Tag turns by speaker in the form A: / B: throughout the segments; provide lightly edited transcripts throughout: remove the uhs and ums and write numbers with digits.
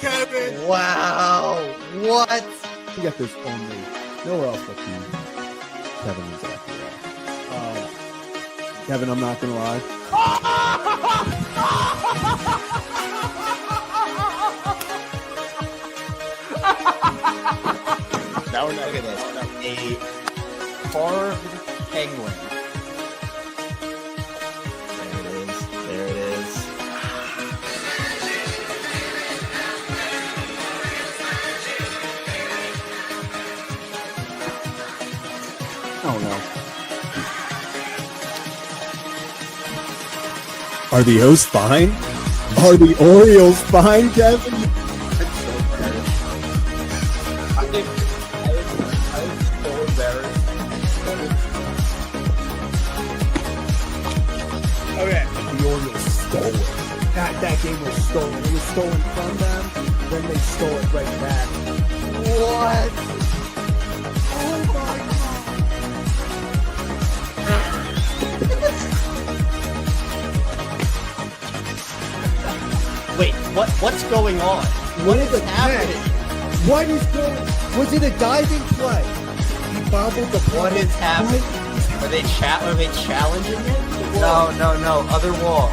A: Kevin.
B: Wow. What?
C: You get this only nowhere else but you. Kevin is after that. Kevin, I'm not gonna lie.
B: Now we're not look at this. A carved penguin. There it is.
C: Oh no. Are the O's fine? Are the Orioles fine, Kevin?
B: I was so embarrassed.
C: Okay. The Orioles stole it. That game was stolen. It was stolen from them, then they stole it right back.
B: What?
C: Oh my God.
B: Wait, what's going on? What is happening?
C: What is going? Was it a diving play? He bobbled the ball.
B: What is happening? Are they challenging it? No. Other wall.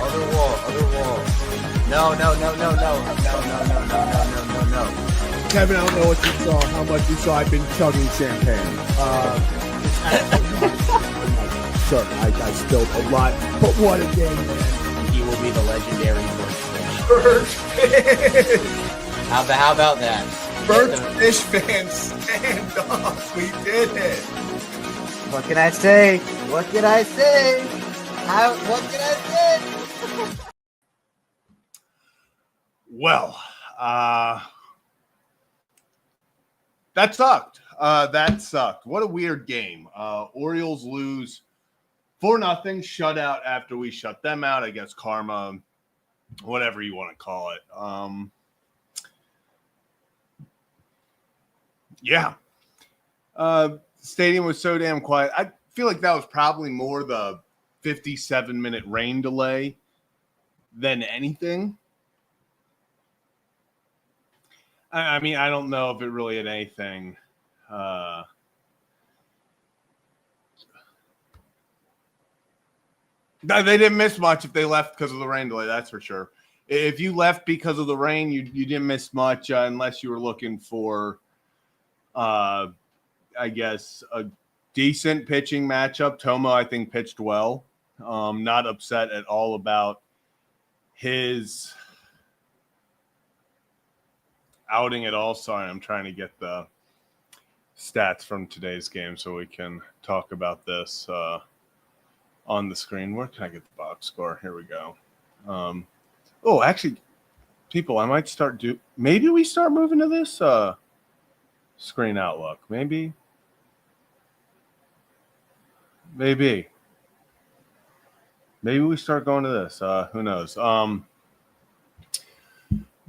B: No.
C: Kevin, I don't know what you saw, how much you saw. I've been chugging champagne. Sure, I spilled a lot, but what a game, man.
B: He will be the legendary
A: Birch Fish.
B: How about that?
A: Birch Fish fans, stand up. We did it.
B: What can I say? What can I say?
A: Well, that sucked. That sucked. What a weird game. Orioles lose 4-0, shutout after we shut them out. I guess karma, whatever you want to call it. Yeah. Stadium was so damn quiet. I feel like that was probably more the 57-minute rain delay than anything. I mean, I don't know if it really had anything. They didn't miss much if they left because of the rain delay, that's for sure. If you left because of the rain, you didn't miss much unless you were looking for, I guess, a decent pitching matchup. Tomo, I think, pitched well. Not upset at all about his outing at all. Sorry, I'm trying to get the stats from today's game so we can talk about this on the screen. Where can I get the box score? Here we go. Actually, people, I might maybe we start moving to this screen outlook. Maybe we start going to this. Who knows?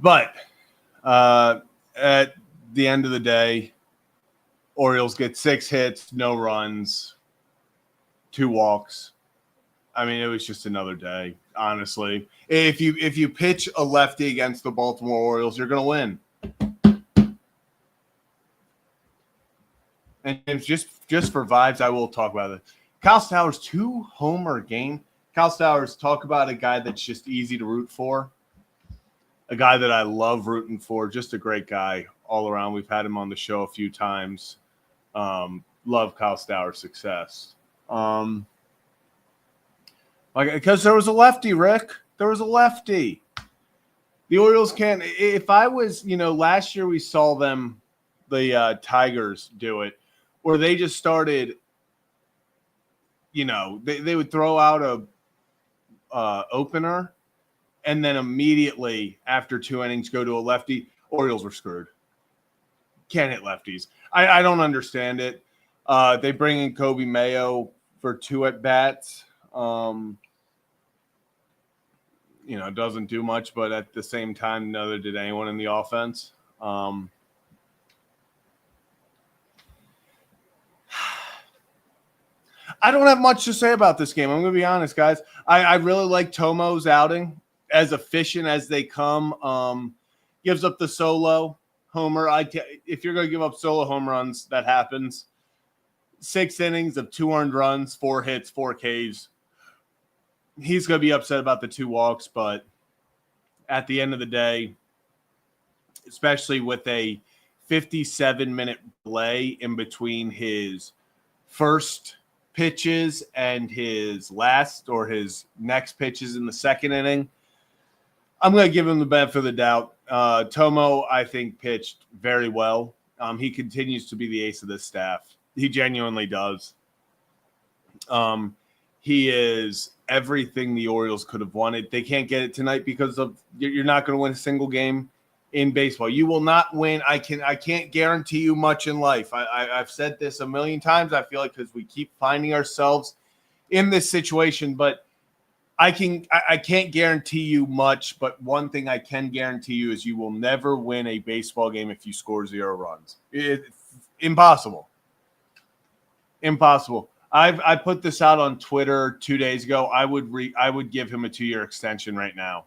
A: But at the end of the day, Orioles get 6 hits, no runs, 2 walks. I mean, it was just another day, honestly. If you pitch a lefty against the Baltimore Orioles, you're going to win. And just for vibes, I will talk about it. Kyle Stowers, 2-homer game. Kyle Stowers, talk about a guy that's just easy to root for. A guy that I love rooting for. Just a great guy all around. We've had him on the show a few times. Love Kyle Stowers' success. Because there was a lefty, Rick. There was a lefty. The Orioles can't. If I was, last year we saw them, the Tigers do it, where they just started, they would throw out a opener and then immediately after 2 innings go to a lefty. Orioles were screwed. Can't hit lefties. I don't understand it. They bring in Kobe Mayo for 2 at-bats. Doesn't do much, but at the same time, neither did anyone in the offense. I don't have much to say about this game. I'm going to be honest, guys. I really like Tomo's outing, as efficient as they come. gives up the solo homer. If you're going to give up solo home runs, that happens. 6 innings of 2 earned runs, 4 hits, 4 Ks. He's going to be upset about the 2 walks, but at the end of the day, especially with a 57-minute delay in between his first pitches and his last or his next pitches in the second inning, I'm going to give him the benefit of the doubt. Tomo, I think, pitched very well. He continues to be the ace of this staff. He genuinely does. He is everything the Orioles could have wanted. They can't get it tonight because you're not going to win a single game in baseball. You will not win. I can't guarantee you much in life. I've said this a million times. I feel like because we keep finding ourselves in this situation, but I can't guarantee you much. But one thing I can guarantee you is you will never win a baseball game if you score 0 runs. It's impossible. Impossible. I put this out on Twitter 2 days ago. I would give him a 2-year extension right now.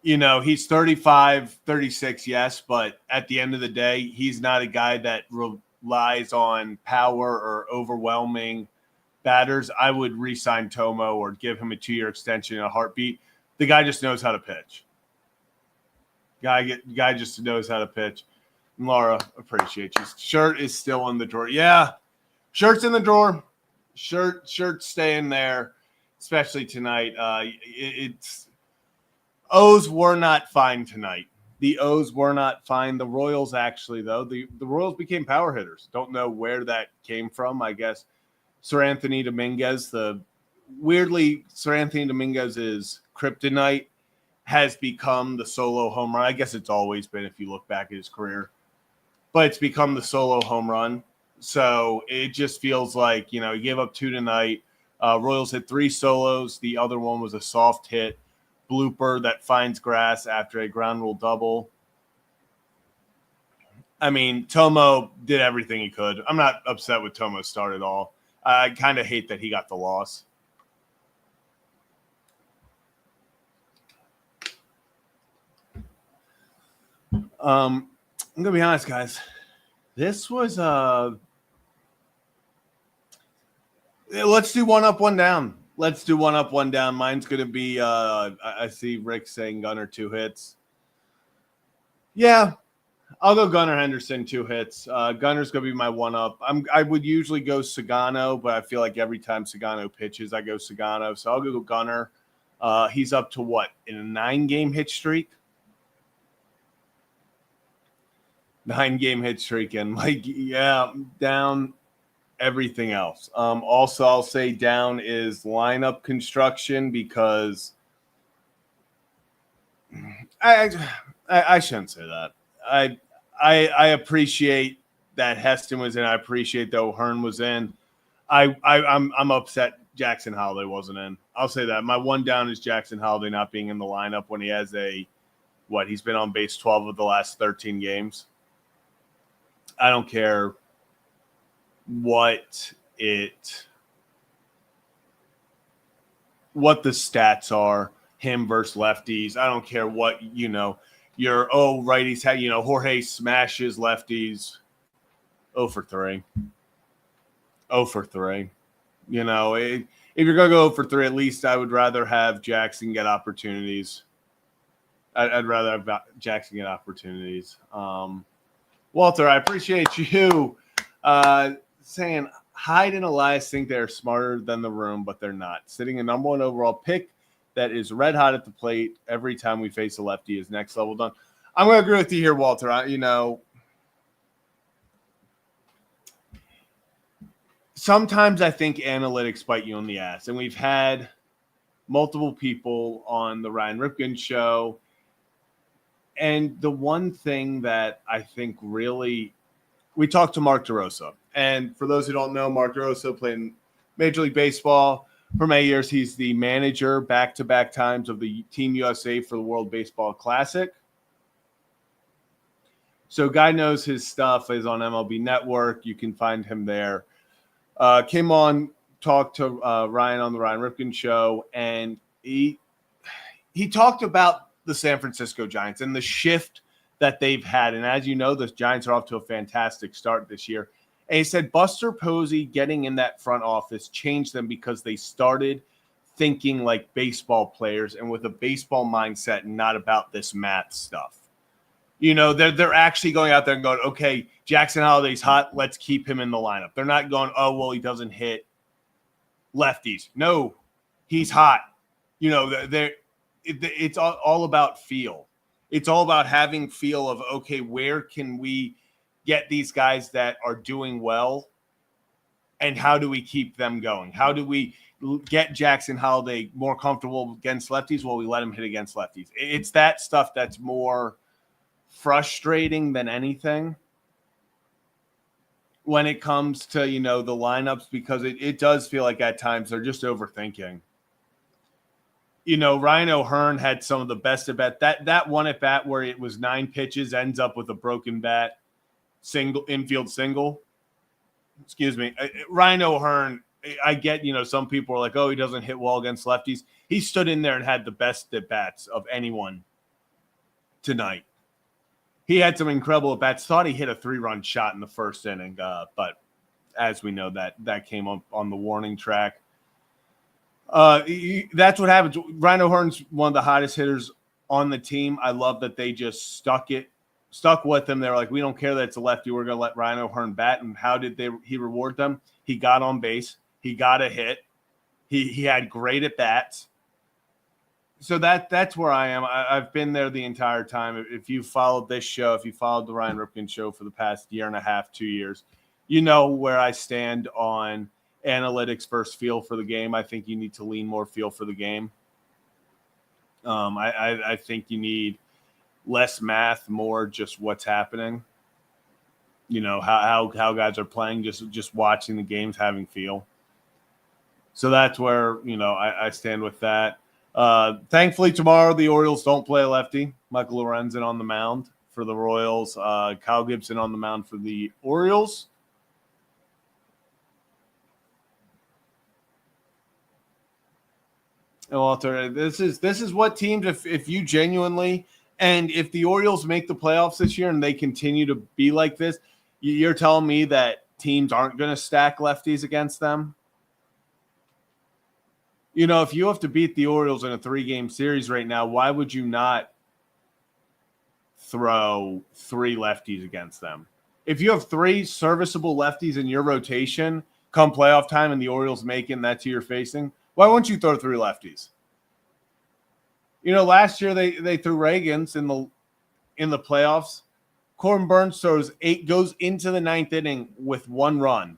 A: You know, he's 35, 36, yes, but at the end of the day, he's not a guy that relies on power or overwhelming batters. I would re-sign Tomo or give him a 2-year extension in a heartbeat. The guy just knows how to pitch. Guy just knows how to pitch. Laura, appreciate you. Shirt is still in the drawer. Yeah, shirt's in the drawer. Shirt's staying there, especially tonight. It's O's were not fine tonight. The O's were not fine. The Royals actually, though, the Royals became power hitters. Don't know where that came from. I guess Sir Anthony Dominguez. Sir Anthony Dominguez's kryptonite has become the solo home run. I guess it's always been if you look back at his career. But it's become the solo home run. So it just feels like, he gave up 2 tonight. Royals hit 3 solos. The other one was a soft hit blooper that finds grass after a ground rule double. I mean, Tomo did everything he could. I'm not upset with Tomo's start at all. I kind of hate that he got the loss. I'm going to be honest, guys. This was let's do 1 up, 1 down. Let's do 1 up, 1 down. Mine's going to be I see Rick saying Gunnar 2 hits. Yeah, I'll go Gunnar Henderson 2 hits. Gunnar's going to be my 1 up. I would usually go Sagano, but I feel like every time Sagano pitches, I go Sagano. So I'll go Gunnar. He's up to what? In a 9-game hit streak? 9-game hit streak, and down everything else. Also, I'll say down is lineup construction because I shouldn't say that. I appreciate that Heston was in. I appreciate that O'Hearn was in. I'm upset Jackson Holiday wasn't in. I'll say that. My 1 down is Jackson Holiday not being in the lineup when he has he's been on base 12 of the last 13 games. I don't care what the stats are, him versus lefties. I don't care what, righties had, Jorge smashes lefties 0 for 3. 0 for 3. If you're going to go 0 for 3, at least I would rather have Jackson get opportunities. I'd rather have Jackson get opportunities. Walter, I appreciate you saying Hyde and Elias think they're smarter than the room, but they're not. Sitting a number 1 overall pick that is red hot at the plate every time we face a lefty is next level done. I'm going to agree with you here, Walter. Sometimes I think analytics bite you on the ass, and we've had multiple people on the Ryan Ripken show. And the one thing that I think really – we talked to Mark DeRosa. And for those who don't know, Mark DeRosa played in Major League Baseball for many years. He's the manager back-to-back times of the Team USA for the World Baseball Classic. So guy knows his stuff, is on MLB Network. You can find him there. Came on, talked to Ryan on the Ryan Ripken show, and he talked about the San Francisco Giants and the shift that they've had. And as you know, the Giants are off to a fantastic start this year. And he said Buster Posey getting in that front office changed them because they started thinking like baseball players and with a baseball mindset and not about this math stuff. They're actually going out there and going, okay, Jackson Holliday's hot. Let's keep him in the lineup. They're not going, oh, well, he doesn't hit lefties. No, he's hot. It's all about feel. It's all about having feel of, okay, where can we get these guys that are doing well and how do we keep them going? How do we get Jackson Holliday more comfortable against lefties while we let him hit against lefties? It's that stuff that's more frustrating than anything when it comes to, the lineups, because it does feel like at times they're just overthinking. Ryan O'Hearn had some of the best at bat. That one at bat where it was 9 pitches ends up with a broken bat, infield single. Excuse me. Ryan O'Hearn, I get, some people are like, oh, he doesn't hit well against lefties. He stood in there and had the best at bats of anyone tonight. He had some incredible at bats. Thought he hit a 3-run shot in the first inning, but as we know, that came up on the warning track. That's what happens. Ryan O'Hearn's one of the hottest hitters on the team. I love that they just stuck with him. They're like, we don't care that it's a lefty. We're going to let Ryan O'Hearn bat. And how did he reward them? He got on base. He got a hit. He had great at bats. So that's where I am. I've been there the entire time. If you followed this show, if you followed the Ryan Ripken show for the past year and a half, 2 years, you know where I stand on analytics versus feel for the game. I think you need to lean more feel for the game. I think you need less math, more just what's happening. How guys are playing, just watching the games, having feel. So that's where, I stand with that. Thankfully, tomorrow the Orioles don't play a lefty. Michael Lorenzen on the mound for the Royals. Kyle Gibson on the mound for the Orioles. And Walter, this is what teams, if you genuinely, and if the Orioles make the playoffs this year and they continue to be like this, you're telling me that teams aren't going to stack lefties against them? If you have to beat the Orioles in a 3-game series right now, why would you not throw 3 lefties against them? If you have 3 serviceable lefties in your rotation come playoff time and the Orioles making that to your facing, why wouldn't you throw 3 lefties? Last year they threw Reagans in the playoffs. Corbin Burns goes into the 9th inning with 1 run.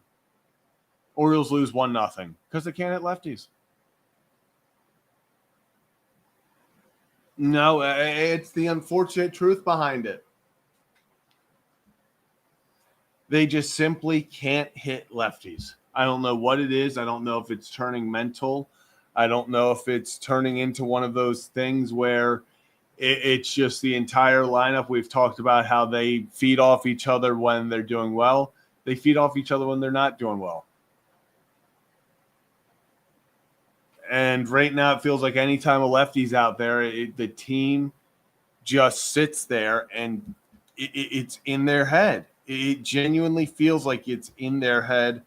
A: Orioles lose 1-0 because they can't hit lefties. No, it's the unfortunate truth behind it. They just simply can't hit lefties. I don't know what it is. I don't know if it's turning mental. I don't know if it's turning into one of those things where it's just the entire lineup. We've talked about how they feed off each other when they're doing well. They feed off each other when they're not doing well. And right now it feels like anytime a lefty's out there, the team just sits there and it's in their head. It genuinely feels like it's in their head.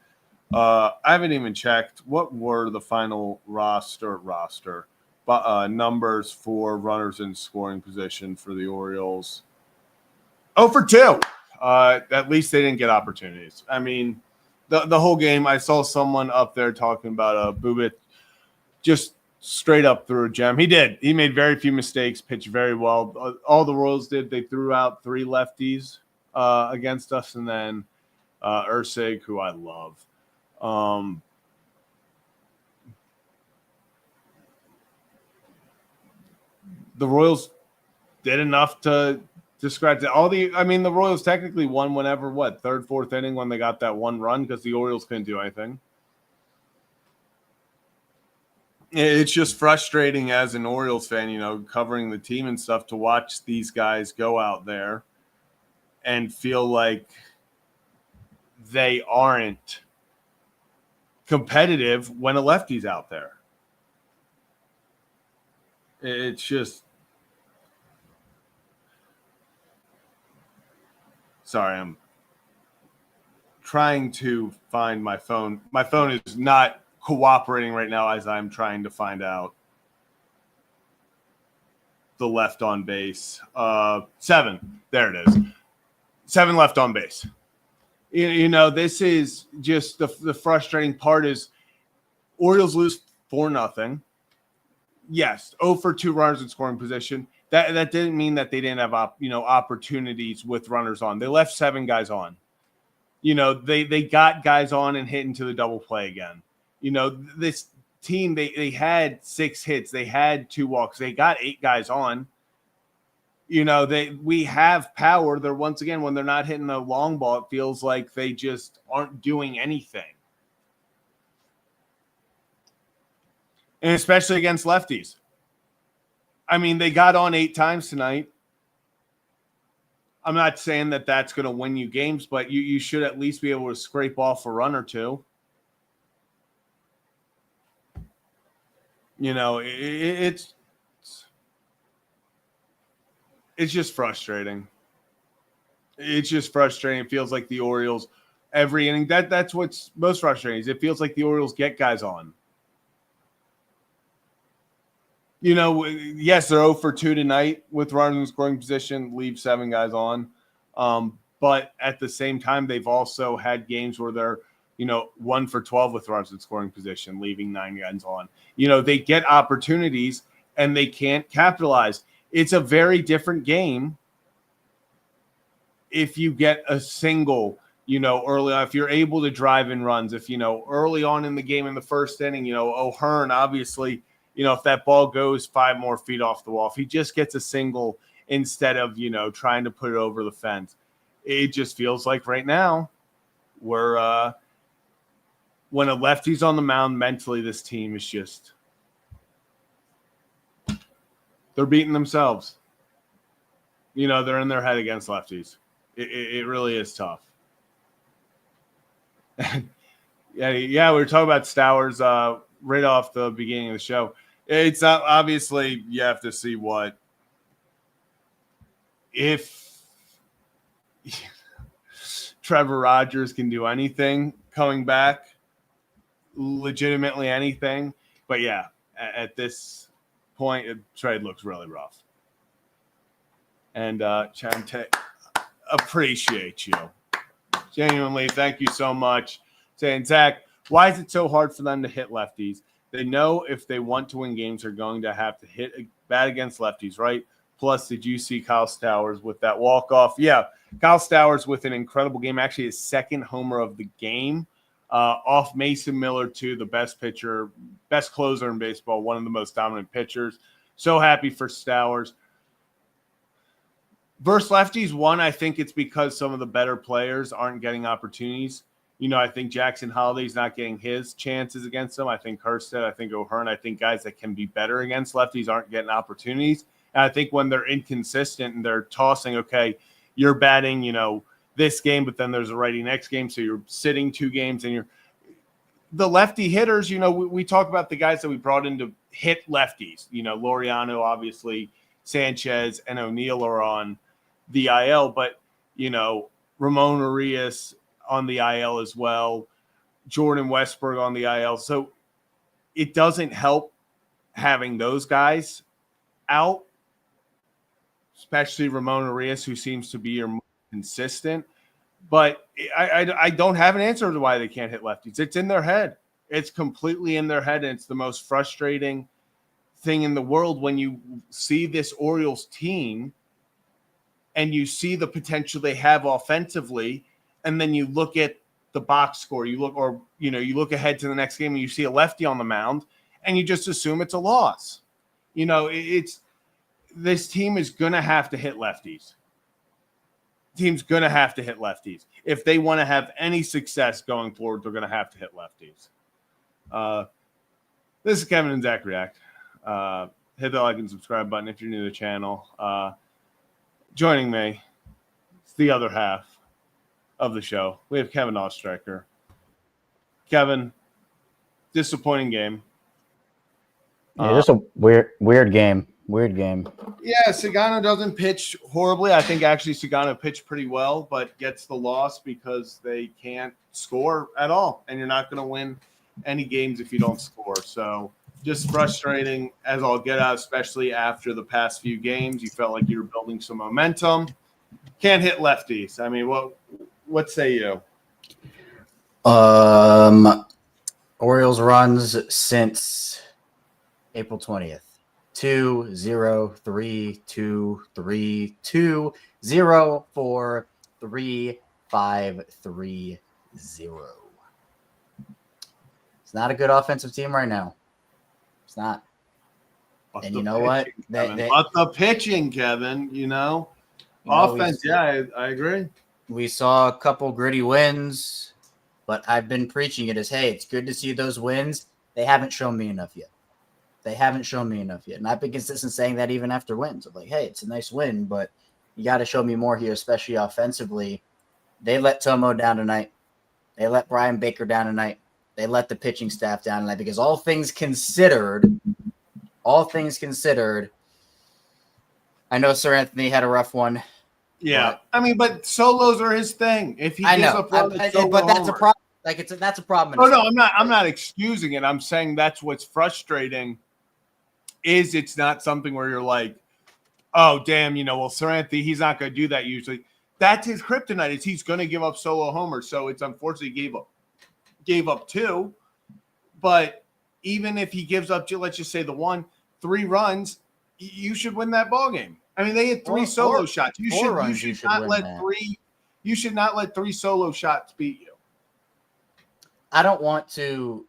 A: I haven't even checked. What were the final roster numbers for runners in scoring position for the Orioles? 0 for 2. At least they didn't get opportunities. I mean, the whole game, I saw someone up there talking about Bubit just straight up threw a gem. He did. He made very few mistakes, pitched very well. All the Royals did. They threw out 3 lefties against us, and then Ursig, who I love. The Royals did enough to scratch it. The Royals technically won whenever, 3rd, 4th inning when they got that 1 run because the Orioles couldn't do anything. It's just frustrating as an Orioles fan, covering the team and stuff, to watch these guys go out there and feel like they aren't competitive when a lefty's out there. It's just Sorry, I'm trying to find my phone. My phone is not cooperating right now as I'm trying to find out the left on base. 7. There it is. 7 left on base. This is just the frustrating part is Orioles lose 4-0. Yes, 0 for 2 runners in scoring position. That didn't mean that they didn't have opportunities with runners on. They left 7 guys on. They got guys on and hit into the double play again. This team, they had 6 hits. They had 2 walks. They got 8 guys on. We have power. They're once again, when they're not hitting a long ball, it feels like they just aren't doing anything. And especially against lefties. I mean, they got on 8 times tonight. I'm not saying that that's going to win you games, but you should at least be able to scrape off a run or two. It's just frustrating. It's just frustrating. It feels like the Orioles, every inning, that's what's most frustrating is it feels like the Orioles get guys on. Yes, they're 0 for 2 tonight with runners in scoring position, leave 7 guys on. But at the same time, they've also had games where they're, 1 for 12 with runners in scoring position, leaving 9 guys on. They get opportunities and they can't capitalize. It's a very different game if you get a single, early on, if you're able to drive in runs, if, early on in the game in the first inning, O'Hearn, obviously, if that ball goes 5 more feet off the wall, if he just gets a single instead of, trying to put it over the fence, it just feels like right now we're when a lefty's on the mound mentally, this team is just they're beating themselves. They're in their head against lefties. It really is tough. Yeah, we were talking about Stowers right off the beginning of the show. It's not, obviously you have to see what if Trevor Rogers can do anything coming back, legitimately anything. But yeah, at this point, trade looks really rough. And Chante, appreciate you. Genuinely, thank you so much. Saying, Zach, why is it so hard for them to hit lefties? They know if they want to win games, they're going to have to hit a bat against lefties, right? Plus, did you see Kyle Stowers with that walk-off? Yeah, Kyle Stowers with an incredible game, actually his second homer of the game, off Mason Miller, too, the best pitcher, best closer in baseball, one of the most dominant pitchers. So happy for Stowers. Versus lefties, one, I think it's because some of the better players aren't getting opportunities. I think Jackson Holliday's not getting his chances against them. I think Hurstead, I think O'Hearn, I think guys that can be better against lefties aren't getting opportunities. And I think when they're inconsistent and they're tossing, okay, you're batting, this game, but then there's a righty next game. So you're sitting 2 games and the lefty hitters, we talk about the guys that we brought in to hit lefties. Laureano, obviously, Sanchez and O'Neill are on the IL, but, Ramon Urias on the IL as well, Jordan Westberg on the IL. So it doesn't help having those guys out, especially Ramon Urias, who seems to be your most consistent. But I don't have an answer to why they can't hit lefties. It's in their head. It's completely in their head, and it's the most frustrating thing in the world when you see this Orioles team and you see the potential they have offensively, and then you look at the box score, you look ahead to the next game and you see a lefty on the mound and you just assume it's a loss. This team is going to have to hit lefties. Team's going to have to hit lefties. If they want to have any success going forward, they're going to have to hit lefties. This is Kevin and Zach React. Hit the like and subscribe button if you're new to the channel. Joining me, it's the other half of the show. We have Kevin Ostreicher. Kevin, disappointing game.
B: Yeah, just a weird game. Weird game.
A: Yeah, Sagano doesn't pitch horribly. I think actually Sagano pitched pretty well, but gets the loss because they can't score at all. And you're not going to win any games if you don't score. So just frustrating as I'll get out, especially after the past few games. You felt like you were building some momentum. Can't hit lefties. I mean, what say you?
B: Orioles runs since April 20th. 2 0 3 2 3 2 0 4 3 5 3 0. It's not a good offensive team right now. It's not.
A: But
B: And you know what?
A: But the pitching, Kevin, offense, yeah, I agree.
B: We saw a couple gritty wins, but I've been preaching it as, hey, it's good to see those wins. They haven't shown me enough yet. And I've been consistent saying that even after wins. I'm like, hey, it's a nice win, but you got to show me more here, especially offensively. They let Tomo down tonight. They let Brian Baker down tonight. They let the pitching staff down tonight because all things considered, I know Sir Anthony had a rough one.
A: Yeah, but solos are his thing. If he gives up one,
B: but that's a problem. That's a problem.
A: No, I'm not excusing it. I'm saying that's what's frustrating. Is it's not something where you're like, oh damn, Sir Anthony, he's not going to do that usually. That's his kryptonite. Is he's going to give up solo homers. So it's unfortunately gave up 2, but even if he gives up, let's just say 3 runs, you should win that ball game. I mean, they had 3 solo shots. You should not let 3 solo shots beat you.
B: I don't want to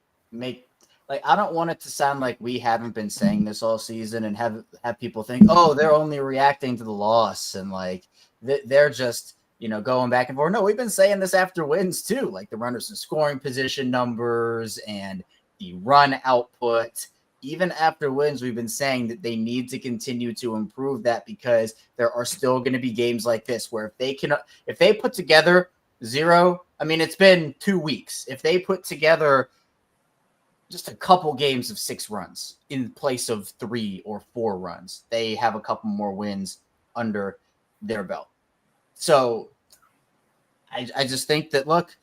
B: I don't want it to sound like we haven't been saying this all season and have people think, oh, they're only reacting to the loss and they're just, going back and forth. No, we've been saying this after wins too, like the runners in scoring position numbers and the run output. Even after wins, we've been saying that they need to continue to improve that because there are still going to be games like this where if they put together 0, it's been 2 weeks. If they put together just a couple games of 6 runs in place of 3 or 4 runs, they have a couple more wins under their belt. So I just think that, look,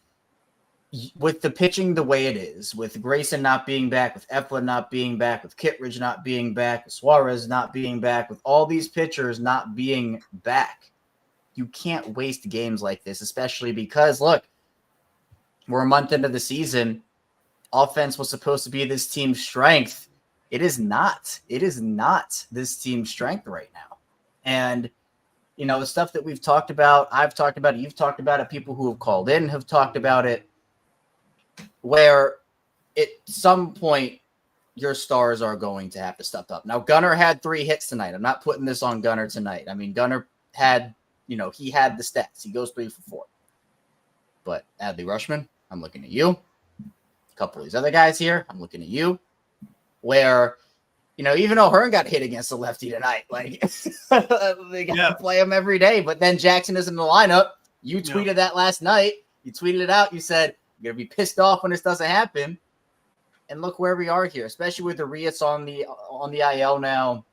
B: with the pitching the way it is, with Grayson not being back, with Eflin not being back, with Kittredge not being back, with Suarez not being back, with all these pitchers not being back, you can't waste games like this, especially because, look, we're a month into the season. Offense was supposed to be this team's strength. It is not. It is not this team's strength right now. And, the stuff that we've talked about, I've talked about it, you've talked about it, people who have called in have talked about it, where at some point your stars are going to have to step up. Now, Gunnar had 3 hits tonight. I'm not putting this on Gunnar tonight. Gunnar had, he had the stats. He goes 3 for 4. But Adley Rutschman, I'm looking at you. A couple of these other guys here, I'm looking at you. Where, even O'Hearn got hit against the lefty tonight. They got to play him every day. But then Jackson is in the lineup. You tweeted that last night. You tweeted it out. You said, you're going to be pissed off when this doesn't happen. And look where we are here, especially with Arias on the IL now.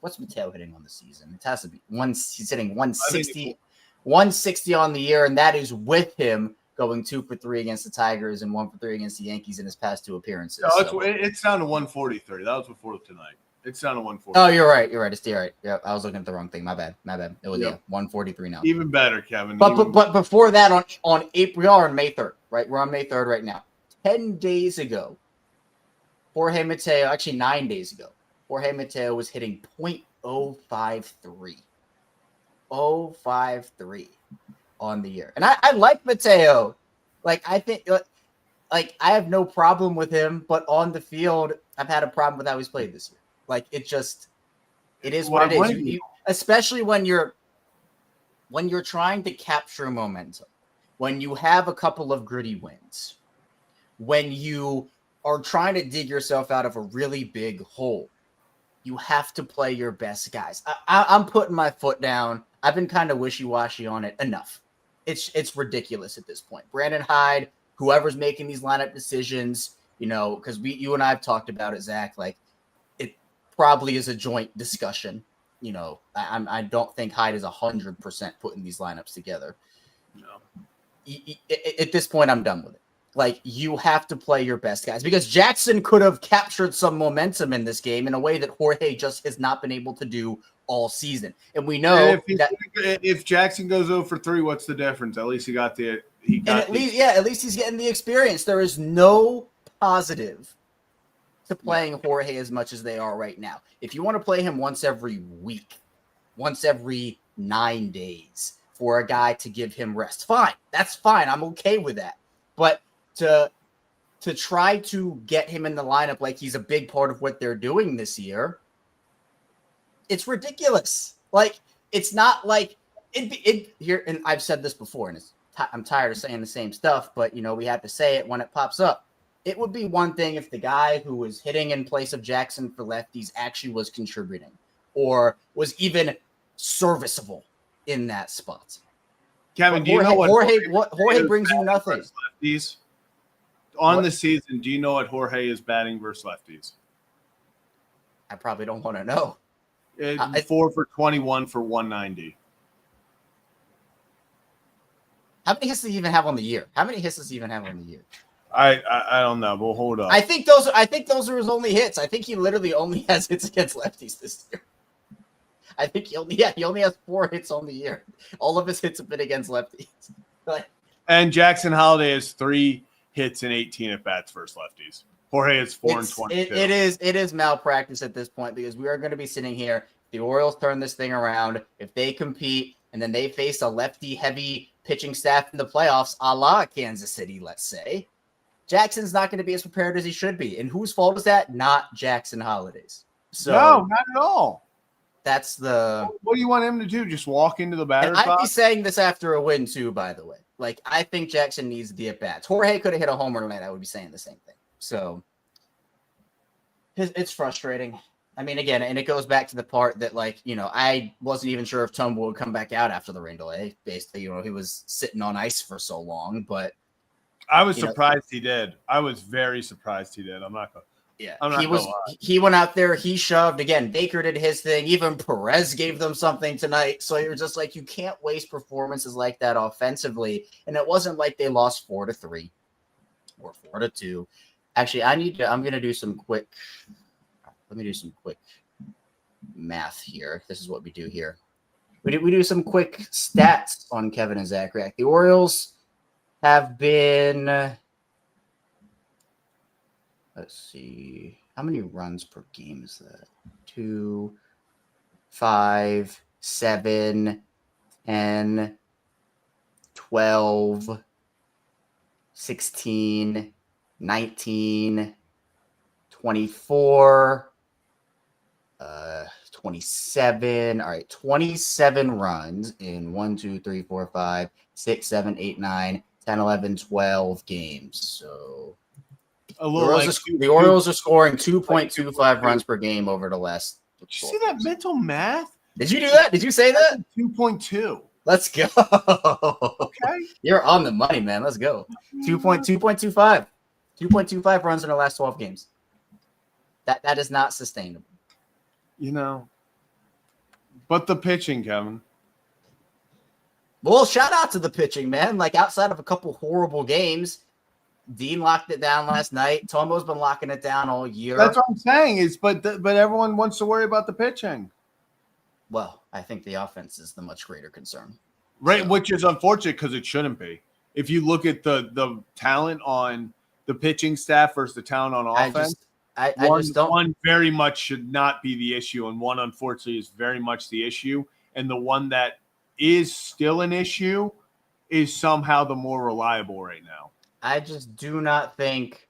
B: What's Mateo hitting on the season? It has to be he's hitting 160 on the year, and that is with him going 2 for 3 against the Tigers and 1 for 3 against the Yankees in his past 2 appearances.
A: No, it's down to 143. That was before tonight. It's down to 140.
B: Oh, you're right. It's right. Yeah, I was looking at the wrong thing. My bad. It was 143 now.
A: Even better, Kevin.
B: But before that, on April, we are on May 3rd, right? We're on May 3rd right now. 10 days ago, Jorge Mateo, actually 9 days ago, Jorge Mateo was hitting .053. 053 on the year. And I like Mateo. I think I have no problem with him, but on the field, I've had a problem with how he's played this year. It is what it is. You, especially when you're trying to capture momentum, when you have a couple of gritty wins, when you are trying to dig yourself out of a really big hole, you have to play your best guys. I'm putting my foot down. I've been kind of wishy-washy on it. Enough. It's ridiculous at this point. Brandon Hyde, whoever's making these lineup decisions, because you and I have talked about it, Zach. probably is a joint discussion. You know, I don't think Hyde is 100% putting these lineups together.
A: No.
B: At this point, I'm done with it. Like, you have to play your best guys because Jackson could have captured some momentum in this game in a way that Jorge just has not been able to do all season. And we know
A: if Jackson goes 0 for 3, what's the difference? At least at
B: least he's getting the experience. There is no positive to playing Jorge as much as they are right now. If you want to play him once every week, once every 9 days for a guy to give him rest, fine. That's fine. I'm okay with that. But to try to get him in the lineup like he's a big part of what they're doing this year, it's ridiculous. Like, it's not like it here. And I've said this before, and I'm tired of saying the same stuff, but you know, we have to say it when it pops up. It would be one thing if the guy who was hitting in place of Jackson for lefties actually was contributing or was even serviceable in that spot.
A: Kevin,
B: but
A: do you know what
B: Jorge brings you nothing?
A: Lefties? On the season, do you know what Jorge is batting versus lefties?
B: I probably don't want to know.
A: 4 for 21 for 190.
B: How many hits does he even have on the year? I
A: don't know. We'll hold up.
B: I think those are his only hits. I think he literally only has hits against lefties this year. I think he only has 4 hits on the year. All of his hits have been against lefties.
A: And Jackson Holiday has 3 hits and 18 at bats versus lefties. Jorge is 4 and 22.
B: It is malpractice at this point because we are going to be sitting here. The Orioles turn this thing around. If they compete and then they face a lefty-heavy pitching staff in the playoffs, a la Kansas City, let's say, Jackson's not going to be as prepared as he should be. And whose fault is that? Not Jackson Holiday's. So
A: no, not at all.
B: That's the.
A: What do you want him to do? Just walk into the batter's box?
B: I'd be saying this after a win too, by the way. Like, I think Jackson needs the at-bats. Jorge could have hit a homer tonight. I would be saying the same thing. So it's frustrating. I mean, again, and it goes back to the part that, like, you know, I wasn't even sure if Turnbull would come back out after the rain delay. Basically, you know, he was sitting on ice for so long, but
A: I was surprised he did. I was very surprised he did. I'm not going to.
B: Yeah, he went out there, he shoved. Again, Baker did his thing. Even Perez gave them something tonight. So you're just like, you can't waste performances like that offensively. And it wasn't like they lost 4-3 or 4-2. Actually, I'm going to do some quick. Let me do some quick math here. This is what we do here. We do some quick stats on Kevin and Zach React. The Orioles have been. Let's see. How many runs per game is that? 2, 5, 7, 10, 12, 16, 19, 24, 27. All right, 27 runs in 1, 2, 3, 4, 5, 6, 7, 8, 9, 10, 11, 12 games. So the Orioles are scoring 2.25 runs per game over the last.
A: Did you see that mental math?
B: Did you do that? Did you say that?
A: 2.2.
B: Let's go.
A: Okay.
B: You're on the money, man. Let's go. 2.25. 2.25 runs in the last 12 games. That is not sustainable.
A: You know. But the pitching, Kevin.
B: Well, shout out to the pitching, man. Like, outside of a couple horrible games, Dean locked it down last night. Tomo's been locking it down all year.
A: That's what I'm saying. But everyone wants to worry about the pitching.
B: Well, I think the offense is the much greater concern.
A: Right,
B: so.
A: Which is unfortunate because it shouldn't be. If you look at the talent on the pitching staff versus the talent on offense, one very much should not be the issue, and one unfortunately is very much the issue. And the one that is still an issue is somehow the more reliable right now.
B: I just do not think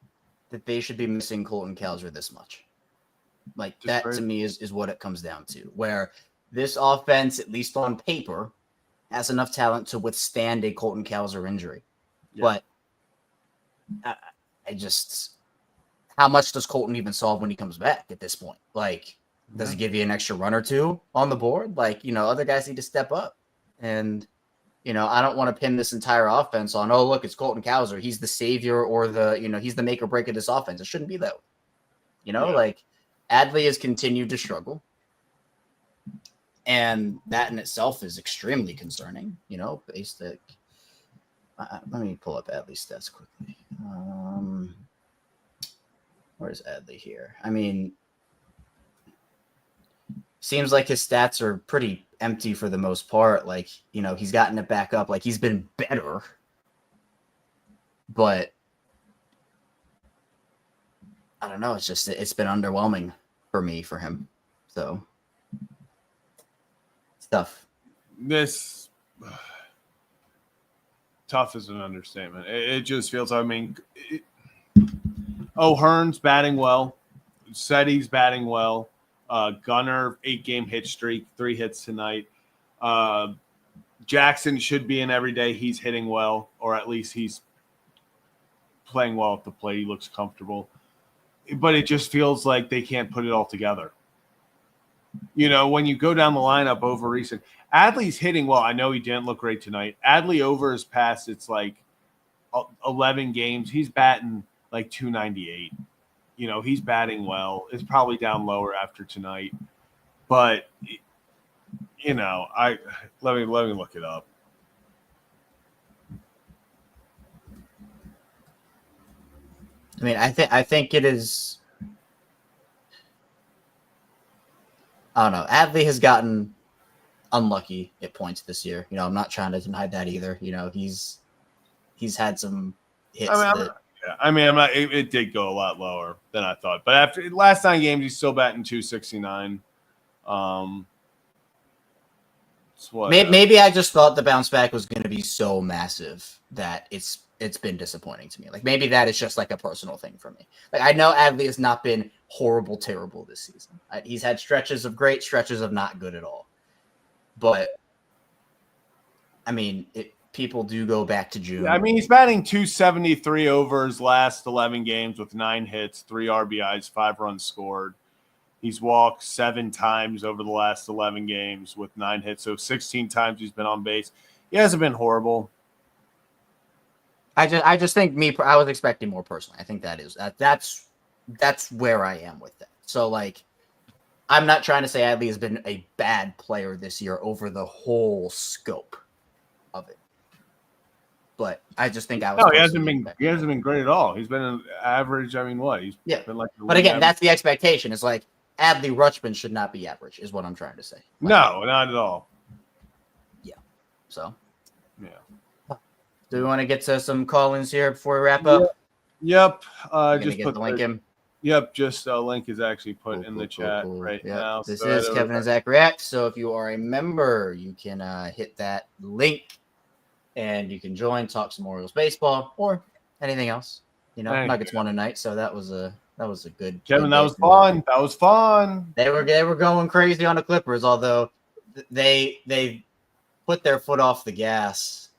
B: that they should be missing Colton Cowser this much. Like, that to me is what it comes down to, where this offense, at least on paper, has enough talent to withstand a Colton Cowser injury. Yeah. But I just, how much does Colton even solve when he comes back at this point? Like, does he give you an extra run or two on the board? Like, you know, other guys need to step up. And you know, I don't want to pin this entire offense on, oh, look, it's Colton Cowser. He's the savior or he's the make or break of this offense. It shouldn't be that way. You know, like, Adley has continued to struggle. And that in itself is extremely concerning, basic. Let me pull up Adley's stats quickly. Where's Adley here? I mean, seems like his stats are pretty empty for the most part. Like, he's gotten it back up. Like, he's been better. But I don't know. It's been underwhelming for him. So it's tough.
A: This tough is an understatement. It just feels, O'Hearn's batting well. Setty's batting well. Gunnar, 8-game hit streak, 3 hits tonight. Jackson should be in every day. He's hitting well, or at least he's playing well at the plate. He looks comfortable. But it just feels like they can't put it all together. When you go down the lineup over recent, Adley's hitting well. I know he didn't look great tonight. Adley over his past, it's like 11 games. He's batting like 298. He's batting well. It's probably down lower after tonight. But, let me look it up.
B: I mean, I think it is. I don't know. Adley has gotten unlucky at points this year. I'm not trying to deny that either. He's had some hits.
A: It did go a lot lower than I thought. But after last 9 games, he's still batting 269.
B: Maybe I just thought the bounce back was going to be so massive that it's been disappointing to me. Like, maybe that is just like a personal thing for me. Like, I know Adley has not been terrible this season. He's had stretches of great, stretches of not good at all. But I mean, people do go back to June.
A: Yeah, he's batting 273 over his last 11 games with 9 hits, 3 RBIs, 5 runs scored. He's walked 7 times over the last 11 games with 9 hits. So 16 times he's been on base. He hasn't been horrible.
B: I just think I was expecting more personally. I think that's where I am with that. So, like, I'm not trying to say Adley has been a bad player this year over the whole scope of it. But I just think
A: he hasn't been great at all. He's been an average. He's been like.
B: But again, that's the expectation. It's like Adley Rutschman should not be average, is what I'm trying to say.
A: No, not at all.
B: Yeah. So.
A: Yeah.
B: Do we want to get to some call-ins here before we wrap up?
A: Yep.
B: Just put the link in.
A: Yep. Just a link is actually put in the chat right now.
B: This is Kevin and Zach React. So if you are a member, you can hit that link and you can join, talk some Orioles baseball or anything else. Nuggets won tonight, so that was a good.
A: Kevin, that was fun. That was fun.
B: They were going crazy on the Clippers, although they put their foot off the gas.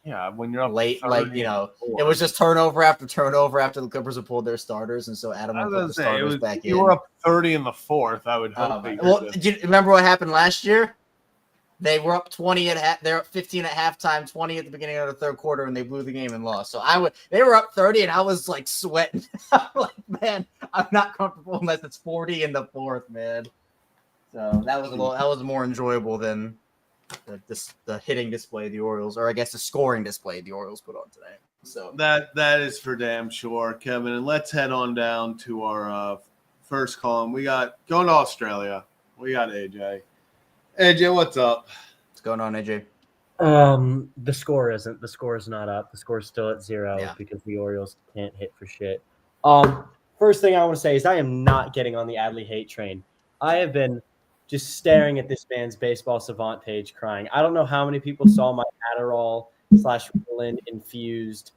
A: Yeah, when you're up
B: late, it was just turnover after turnover after the Clippers have pulled their starters, and so Adam put the starters back in.
A: You were up 30 in the 4th. I would hope.
B: Do you remember what happened last year? They were up 20 at half. They're up 15 at halftime, 20 at the beginning of the 3rd quarter, and they blew the game and lost. So they were up 30, and I was like sweating. I'm like, man, I'm not comfortable unless it's 40 in the 4th, man. So that was more enjoyable than the hitting display the Orioles, or I guess the scoring display the Orioles put on today. So
A: that is for damn sure, Kevin. And let's head on down to our first column. We got going to Australia. We got AJ. AJ, what's up?
B: What's going on, AJ?
D: The score is not up. The score is still at 0 because the Orioles can't hit for shit. First thing I want to say is I am not getting on the Adley hate train. I have been just staring at this man's baseball savant page crying. I don't know how many people saw my Adderall /Ritalin infused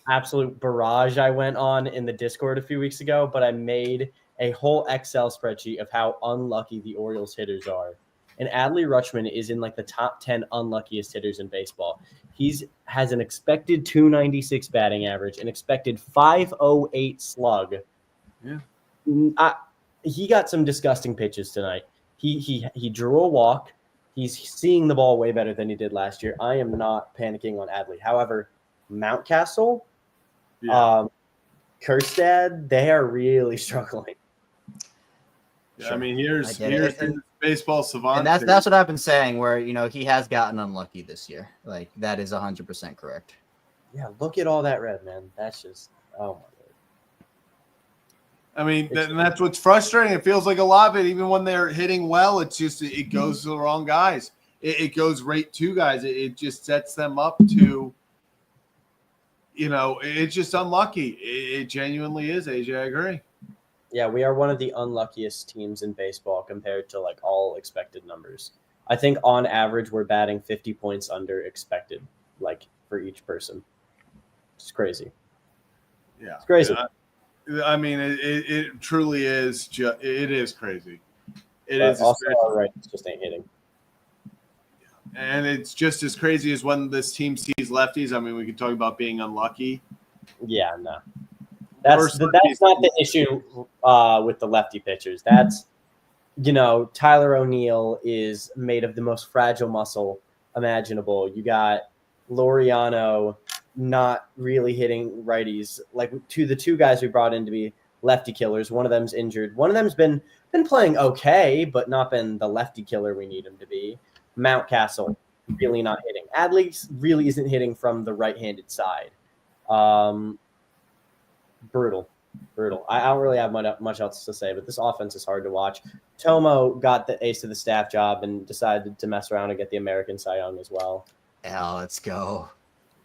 D: absolute barrage I went on in the Discord a few weeks ago, but I made a whole Excel spreadsheet of how unlucky the Orioles hitters are. And Adley Rutschman is in like the top 10 unluckiest hitters in baseball. Has an expected 296 batting average, an expected 508 slug.
A: Yeah.
D: He got some disgusting pitches tonight. He drew a walk. He's seeing the ball way better than he did last year. I am not panicking on Adley. However, Mountcastle, Kjerstad, they are really struggling.
A: I mean, here's
B: and
A: baseball savant.
B: And that's what I've been saying, where he has gotten unlucky this year. Like, that is 100% correct.
D: Yeah, look at all that red, man. That's just oh my god.
A: I mean, that's what's frustrating. It feels like a lot of it, even when they're hitting well, it's just it goes to the wrong guys. It goes right to guys. It just sets them up to, it's just unlucky. It genuinely is, AJ. I agree.
D: Yeah, we are one of the unluckiest teams in baseball compared to like all expected numbers. I think on average we're batting 50 points under expected, like for each person. It's crazy.
A: Yeah,
D: it's crazy.
A: I mean, it truly is. It is crazy. It
D: but
A: is
D: also all right. It just ain't hitting.
A: And it's just as crazy as when this team sees lefties. I mean, we could talk about being unlucky.
D: Yeah, no. That's not the issue with the lefty pitchers. That's, Tyler O'Neill is made of the most fragile muscle imaginable. You got Laureano not really hitting righties. Like the two guys we brought in to be lefty killers. One of them's injured. One of them's been playing okay, but not been the lefty killer we need him to be. Mountcastle really not hitting. Adley really isn't hitting from the right-handed side. Brutal. I don't really have much else to say, but this offense is hard to watch. Tomo got the ace of the staff job and decided to mess around and get the American Cy Young as well.
B: Yeah, let's go.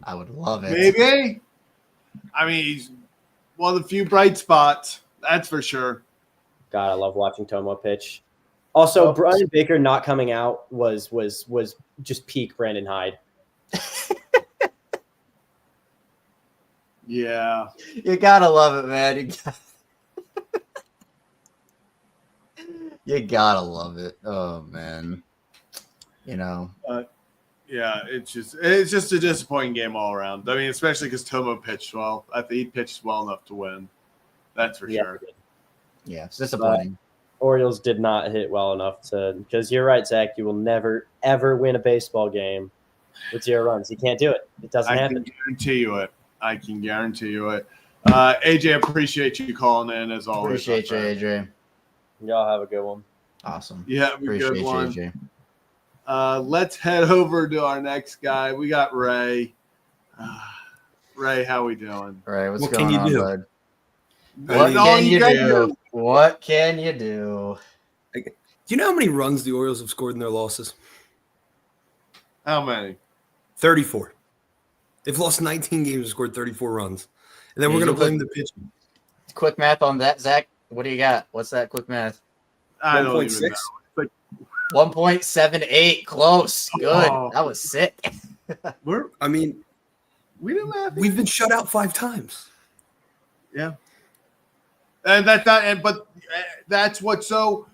B: I would love it.
A: Maybe. I mean, he's one of the few bright spots. That's for sure.
D: God, I love watching Tomo pitch. Also, Brian Baker not coming out was just peak Brandon Hyde.
A: Yeah.
B: You gotta love it, man. You gotta love it. Oh man.
A: Yeah, it's just a disappointing game all around. I mean, especially because Tomo pitched well. I think he pitched well enough to win. That's for sure.
B: Yeah, it's disappointing.
D: Orioles did not hit well enough because you're right, Zach. You will never ever win a baseball game with 0 runs. You can't do it. It doesn't happen.
A: I can guarantee you it. AJ, appreciate you calling in as always.
B: Appreciate you, AJ.
D: Y'all have a good one.
B: Awesome.
A: Yeah,
B: appreciate
A: good one.
B: You, AJ.
A: Let's head over to our next guy. We got Ray. Ray, how we doing?
B: Ray, what's going on, bud?
A: What can you do?
B: What can you do?
E: Do you know how many runs the Orioles have scored in their losses?
A: How many?
E: 34. They've lost 19 games and scored 34 runs. And then we're going to blame the pitching.
B: Quick math on that, Zach. What do you got? What's that quick math?
A: I don't even know. Like
B: 1.78. Close. Good.
A: Oh.
B: That was sick.
A: We didn't have
E: we've been shut out 5 times.
A: Yeah. And but that's what's so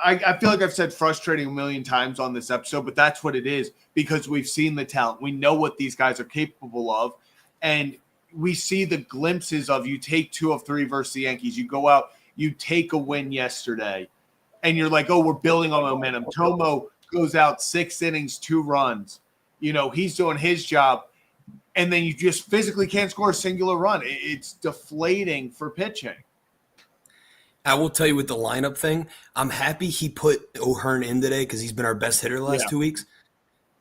A: I feel like I've said frustrating a million times on this episode, but that's what it is because we've seen the talent. We know what these guys are capable of, and we see the glimpses of you take 2 of 3 versus the Yankees. You go out, you take a win yesterday, and you're like, oh, we're building on momentum. Tomo goes out 6 innings, 2 runs. He's doing his job, and then you just physically can't score a singular run. It's deflating for pitching.
E: I will tell you with the lineup thing, I'm happy he put O'Hearn in today because he's been our best hitter the last 2 weeks.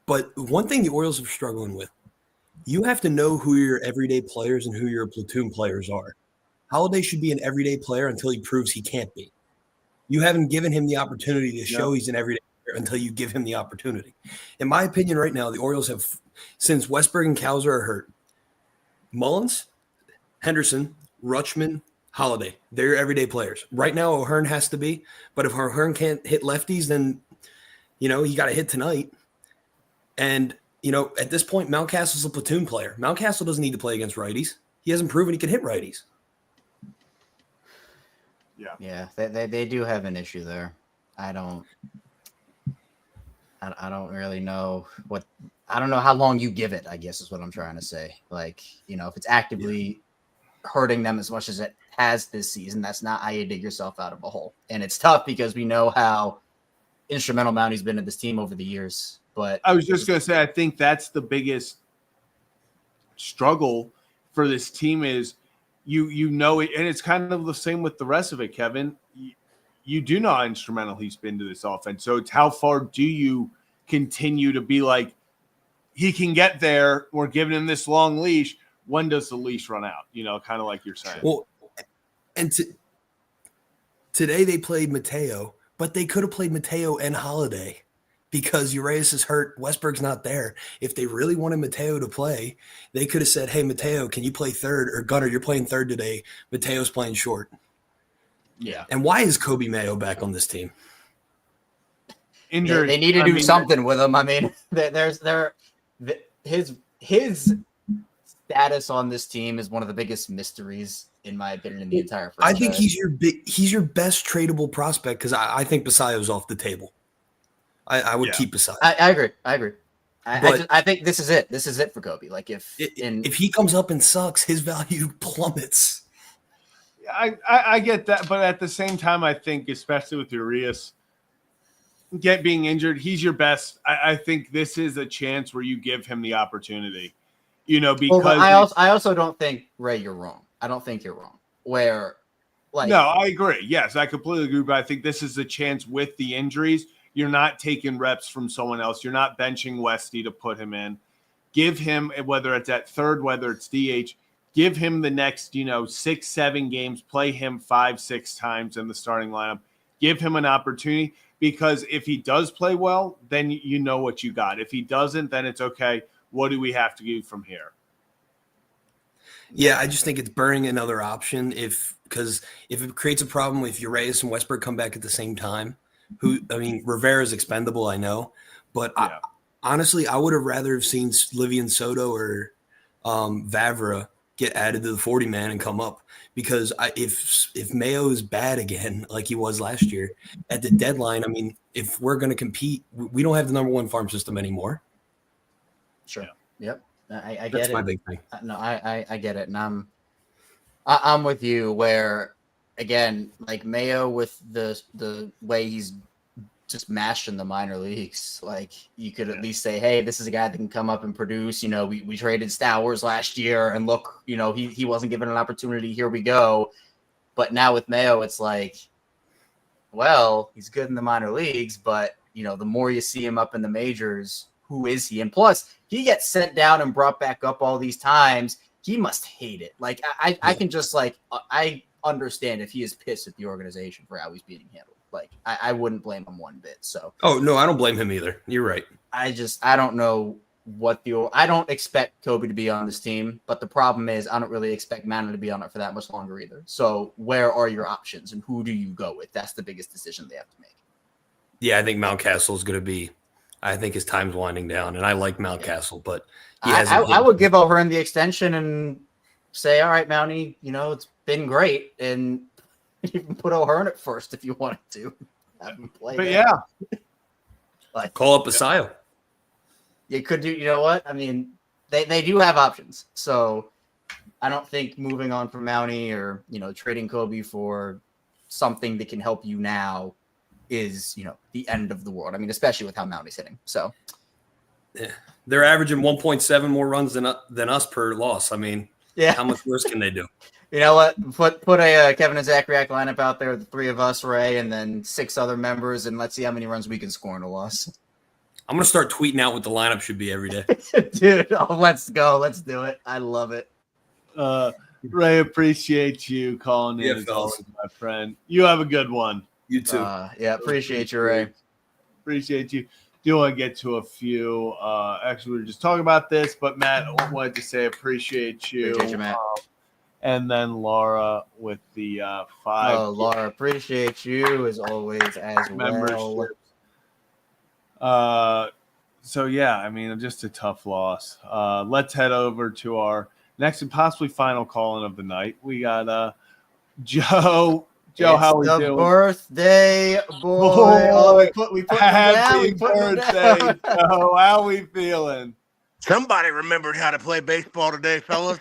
E: But one thing the Orioles are struggling with, you have to know who your everyday players and who your platoon players are. Holiday should be an everyday player until he proves he can't be. You haven't given him the opportunity to show he's an everyday player until you give him the opportunity. In my opinion right now, the Orioles have, since Westberg and Cowser are hurt, Mullins, Henderson, Rutschman, Holiday, they're your everyday players. Right now, O'Hearn has to be, but if O'Hearn can't hit lefties, then, he got to hit tonight. And, at this point, Mountcastle's a platoon player. Mountcastle doesn't need to play against righties. He hasn't proven he can hit righties.
B: Yeah, they do have an issue there. I don't really know I don't know how long you give it, I guess is what I'm trying to say. Like, if it's actively hurting them as much as it has this season, that's not how you dig yourself out of a hole. And it's tough because we know how instrumental Mounty's been in this team over the years. But
A: I was just going to say, I think that's the biggest struggle for this team is you know it, and it's kind of the same with the rest of it, Kevin. you do know how instrumental he's been to this offense. So it's how far do you continue to be like, he can get there. We're giving him this long leash. When does the leash run out? Kind of like you're saying.
E: Well, and today they played Mateo, but they could have played Mateo and Holiday because Urias is hurt. Westberg's not there. If they really wanted Mateo to play, they could have said, hey, Mateo, can you play third? Or Gunnar, you're playing third today. Mateo's playing short.
A: Yeah.
E: And why is Kobe Mayo back on this team?
A: Injured.
B: They need to do something with him. I mean, his status on this team is one of the biggest mysteries, in my opinion, in the entire franchise.
E: I think he's your best tradable prospect because I think Basayo's off the table. I would keep Basayo.
B: I agree. I think this is it. This is it for Kobe. Like if
E: he comes up and sucks, his value plummets.
A: I get that, but at the same time, I think, especially with Urias being injured, he's your best. I think this is a chance where you give him the opportunity, because
B: I also don't think, Ray, you're wrong. I don't think you're wrong. No,
A: I agree. Yes, I completely agree. But I think this is a chance with the injuries. You're not taking reps from someone else. You're not benching Westy to put him in. Give him, whether it's at third, whether it's DH, give him the next, 6-7 games, play him 5-6 times in the starting lineup. Give him an opportunity, because if he does play well, then you know what you got. If he doesn't, then it's okay. What do we have to do from here?
E: Yeah, I just think it's burning another option because if it creates a problem if Urias and Westberg come back at the same time, Rivera's expendable, I know, but yeah. Honestly, I would have rather have seen Livian Soto or Vavra get added to the 40-man and come up, because if Mayo is bad again like he was last year at the deadline, if we're going to compete, we don't have the number one farm system anymore.
B: Sure. Yep. I get
E: That's
B: it.
E: my big thing.
B: No, I get it, and I'm with you. Where again, like Mayo with the way he's just mashed in the minor leagues, like you could at least say, hey, this is a guy that can come up and produce. We traded Stowers last year, and look, he wasn't given an opportunity. Here we go. But now with Mayo, it's like, well, he's good in the minor leagues, but the more you see him up in the majors, who is he? And plus, he gets sent down and brought back up all these times. He must hate it. Like I can just I understand if he is pissed at the organization for how he's being handled. Like I wouldn't blame him one bit. So.
E: Oh no, I don't blame him either. You're right.
B: I don't know I don't expect Kobe to be on this team, but the problem is I don't really expect Mano to be on it for that much longer either. So where are your options and who do you go with? That's the biggest decision they have to make.
E: Yeah, I think Mountcastle is going to be. I think his time's winding down, and I like Mountcastle, but
B: I would give O'Hearn the extension and say, all right, Mountie, it's been great, and you can put O'Hearn at first if you wanted to. Have him play.
A: But yeah,
E: call up Basayo.
B: You could do. You know what? They do have options, so I don't think moving on from Mountie or trading Kobe for something that can help you now is the end of the world. Especially with how Mountie's hitting. So
E: yeah. They're averaging 1.7 more runs than us per loss.
B: Yeah.
E: How much worse can they do?
B: You know what? Put a Kevin and Zach React lineup out there, the three of us, Ray, and then 6 other members, and let's see how many runs we can score in a loss.
E: I'm gonna start tweeting out what the lineup should be every day.
B: Dude, let's go. Let's do it. I love it.
A: Ray, appreciate you calling in as always, my friend. You have a good one.
E: You too.
B: Appreciate you, Ray.
A: Appreciate you. Do want to get to a few. Actually, we were just talking about this, but Matt wanted to say appreciate you.
B: Appreciate you, Matt.
A: And then Laura with the 5.
B: Oh, Laura, appreciate you as always as well.
A: So yeah, just a tough loss. Let's head over to our next and possibly final call-in of the night. We got Joe. Joe, how we doing?
B: Birthday boy. Oh, we put
A: Happy birthday, Joe. How we feeling?
F: Somebody remembered how to play baseball today, fellas.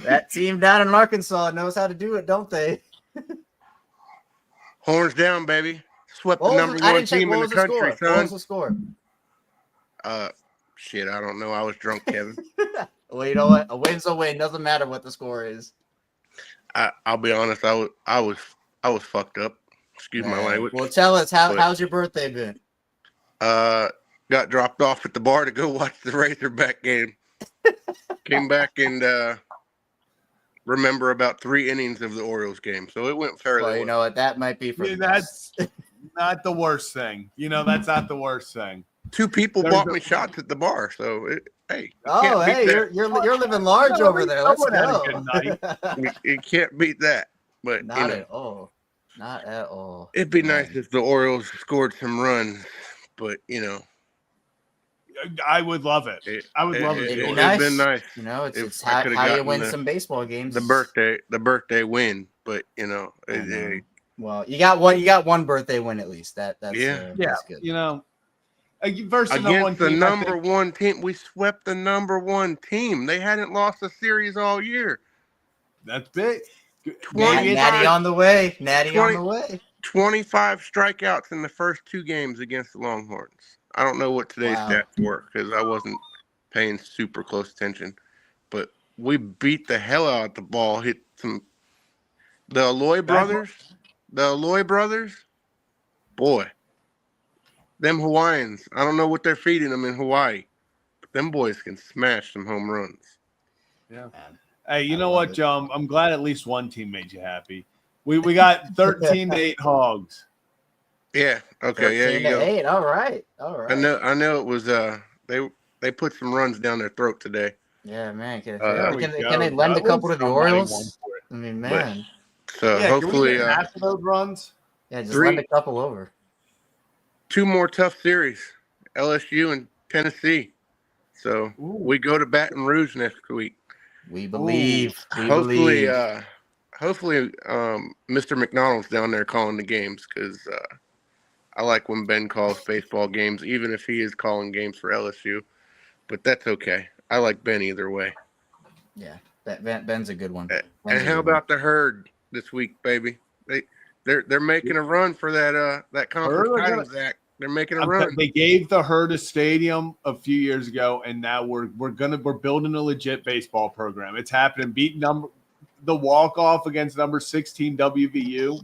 B: That team down in Arkansas knows how to do it, don't they?
F: Horns down, baby. Swept the number one team in the country, son.
B: What was the score?
F: Shit, I don't know. I was drunk, Kevin.
B: Well, you know what? A win's a win. Doesn't matter what the score is.
F: I'll be honest. I was fucked up. Excuse my language.
B: Well, tell us how's your birthday been?
F: Got dropped off at the bar to go watch the Razorback game. Came back and remember about 3 innings of the Orioles game, so it went fairly well.
B: You know what? That might be for
A: that's not the worst thing. That's not the worst thing.
F: 2 people bought me shots at the bar, so hey.
B: You're living large over there. Let's go.
F: You can't beat that. But
B: not at all. Not at all.
F: It'd be nice if the Orioles scored some runs, but
A: I would love it. I would love it.
B: It'd be
F: nice. Been nice.
B: It's how you win some baseball games.
F: The birthday win, but
B: well, you got one birthday win at least. That's good.
A: Versus
F: against the number one team, we swept the number one team. They hadn't lost a series all year.
A: That's big.
B: Natty on the way.
F: 25 strikeouts in the first 2 games against the Longhorns. I don't know what today's stats were because I wasn't paying super close attention, but we beat the hell out of the ball. Hit some the Alloy brothers. Boy, them Hawaiians. I don't know what they're feeding them in Hawaii, but them boys can smash some home runs.
A: Yeah. Hey, you know what, Joe? I'm glad at least one team made you happy. We got 13-8 Hogs.
F: Yeah. Okay. Yeah. You go.
B: 8. All right.
F: I know. It was. They put some runs down their throat today.
B: Yeah, man. Can they lend a couple to the Orioles? I mean, man.
F: So hopefully,
A: half of those runs.
B: Yeah, just lend a couple over.
F: 2 more tough series, LSU and Tennessee. So we go to Baton Rouge next week.
B: We believe.
F: Hopefully, Mr. McDonald's down there calling the games because I like when Ben calls baseball games, even if he is calling games for LSU. But that's okay. I like Ben either way.
B: Yeah, Ben's a good one.
F: And how about the Herd this week, baby? They're making a run for that conference title, Zach. They're making a run.
A: They gave the Herd a stadium a few years ago, and now we're building a legit baseball program. It's happening. Beating the walk-off against number 16 WVU.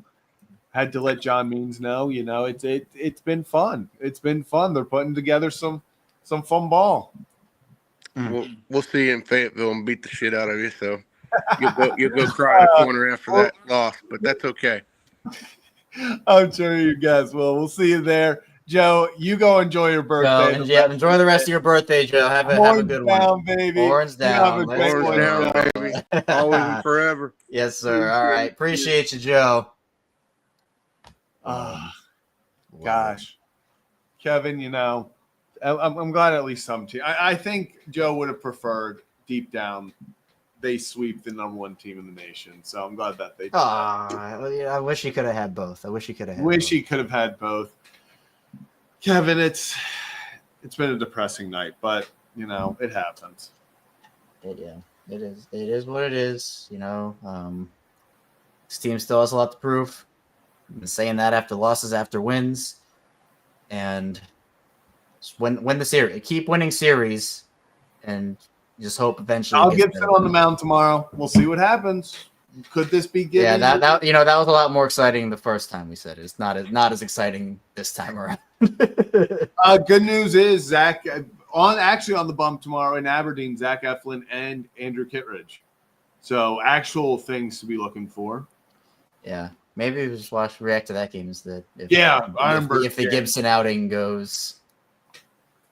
A: Had to let John Means know. It's been fun. It's been fun. They're putting together some fun ball.
F: We'll see you in Fayetteville and beat the shit out of you. So you'll go cry in the corner after that loss, but that's okay.
A: I'm sure you guys will. We'll see you there. Joe, you go enjoy your birthday.
B: Enjoy the rest of your birthday, Joe. Have a good one.
A: Baby.
B: Horns down.
F: Horns down, baby. Always and forever.
B: Yes, sir. All right. Appreciate you, Joe.
A: Gosh. Kevin, I'm glad at least some team. I think Joe would have preferred deep down they sweep the number 1 team in the nation. So I'm glad that they did.
B: I wish he could have had both.
A: He could have had both. Kevin, it's been a depressing night, but it happens.
B: It is. It is what it is. This team still has a lot to prove. I've been saying that after losses, after wins, and just win the series. Keep winning series, and just hope eventually.
A: I'll get on the mound tomorrow. We'll see what happens. Could this be good?
B: Yeah, that was a lot more exciting the first time we said it. It's not as exciting this time around.
A: Good news is Zach on the bump tomorrow in Aberdeen. Zach Eflin and Andrew Kittredge. So actual things to be looking for.
B: Yeah, maybe we just react to that game instead. If the Gibson outing goes.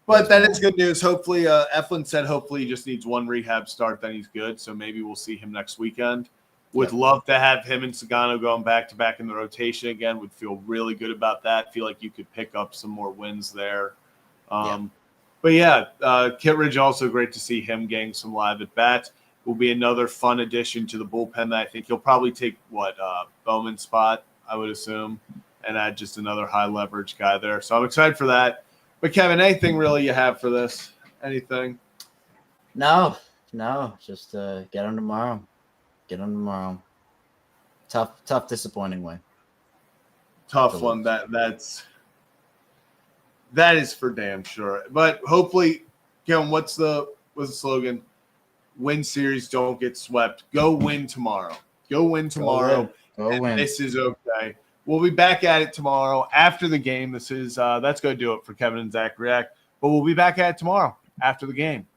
A: But that is good news. Hopefully, Eflin said he just needs 1 rehab start, then he's good. So maybe we'll see him next weekend. Would love to have him and Sagano going back to back in the rotation again. Would feel really good about that. Feel like you could pick up some more wins there. But Kittredge also great to see him getting some live at bats. Will be another fun addition to the bullpen that I think he'll probably take Bowman's spot, I would assume, and add just another high leverage guy there. So I'm excited for that. But Kevin, anything really you have for this? Anything?
B: No, just get him tomorrow. Tough, disappointing way.
A: Tough one. That is for damn sure. But hopefully, Kevin, what's the slogan? Win series, don't get swept. Go win tomorrow. Go win tomorrow.
B: Go win.
A: This is okay. We'll be back at it tomorrow after the game. That's going to do it for Kevin and Zach React. But we'll be back at it tomorrow after the game.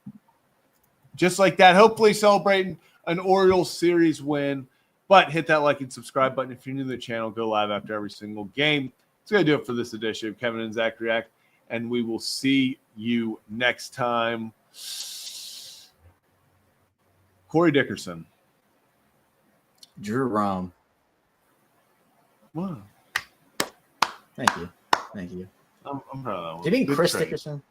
A: Just like that, hopefully celebrating an Orioles series win. But hit that like and subscribe button. If you're new to the channel, go live after every single game. It's going to do it for this edition of Kevin and Zach React. And we will see you next time. Corey Dickerson.
B: Drew Rom.
A: Wow.
B: Thank you.
A: I'm proud of that one.
B: Do you mean
A: Good
B: Chris
A: trade.
B: Dickerson?